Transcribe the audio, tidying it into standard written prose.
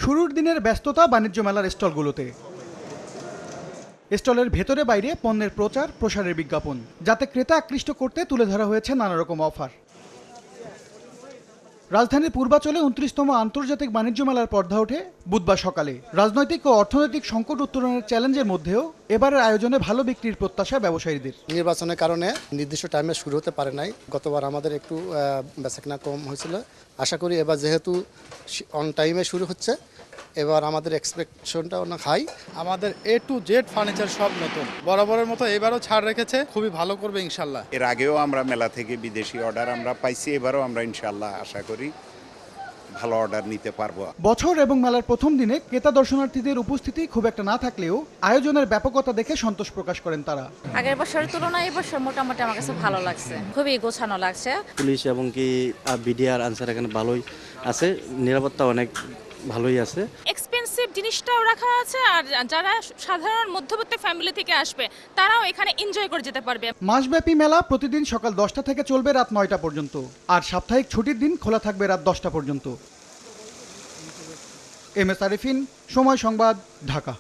শুরুর দিনের ব্যস্ততা বাণিজ্য মেলার স্টলগুলোতে। স্টলের ভেতরে বাইরে পণ্যের প্রচার প্রসারের বিজ্ঞাপন, যাতে ক্রেতা আকৃষ্ট করতে তুলে ধরা হয়েছে নানা রকম অফার। রাজধানীর পূর্বাচলে 29তম আন্তর্জাতিক বাণিজ্য মেলার পর্দা ওঠে বুধবার সকালে। রাজনৈতিক ও অর্থনৈতিক সংকট উত্তরণের চ্যালেঞ্জের মধ্যেও এবারের আয়োজনে ভালো বিক্রির প্রত্যাশা ব্যবসায়ীদের। নির্বাচনের কারণে নির্দিষ্ট টাইমে শুরু হতে পারে নাই, গতবার আমাদের একটু বেচাকেনা কম হয়েছিল। আশা করি এবার যেহেতু অন টাইমে শুরু হচ্ছে, এবার আমাদের এক্সপেকটেশনটা অনেক হাই। আমাদের A to Z ফার্নিচার সব নতুন, বরাবরের মতো এবারও ছাড় রেখেছে, খুবই ভালো করবে ইনশাল্লাহ। এর আগেও আমরা মেলা থেকে বিদেশি অর্ডার আমরা পাইছি, এবারও আমরা ইনশাল্লাহ আশা করি ভালো অর্ডার নিতে পারবো। বছর এবং মেলার প্রথম দিনে ক্রেতা দর্শনার্থীদের উপস্থিতি খুব একটা না থাকলেও আয়োজনের ব্যাপকতা দেখে সন্তোষ প্রকাশ করেন তারা। আগের বছরের তুলনায় এবছর মোটামুটি আমার কাছে ভালো লাগছে, খুবই গোছানো লাগছে। পুলিশ এবং কি বিডিআর আনসার এখানে ভালোই আছে, নিরাপত্তা অনেক ভালোই আছে। এক্সপেন্সিভ জিনিসটাও রাখা আছে, আর যারা সাধারণ মধ্যবিত্ত ফ্যামিলি থেকে আসবে তারাও এখানে এনজয় করে যেতে পারবে। মাসব্যাপী মেলা প্রতিদিন সকাল 10টা থেকে চলবে রাত 9টা পর্যন্ত, আর সাপ্তাহিক ছুটির দিন খোলা থাকবে রাত 10টা পর্যন্ত। এম এস আরিফিন, সময় সংবাদ, ঢাকা।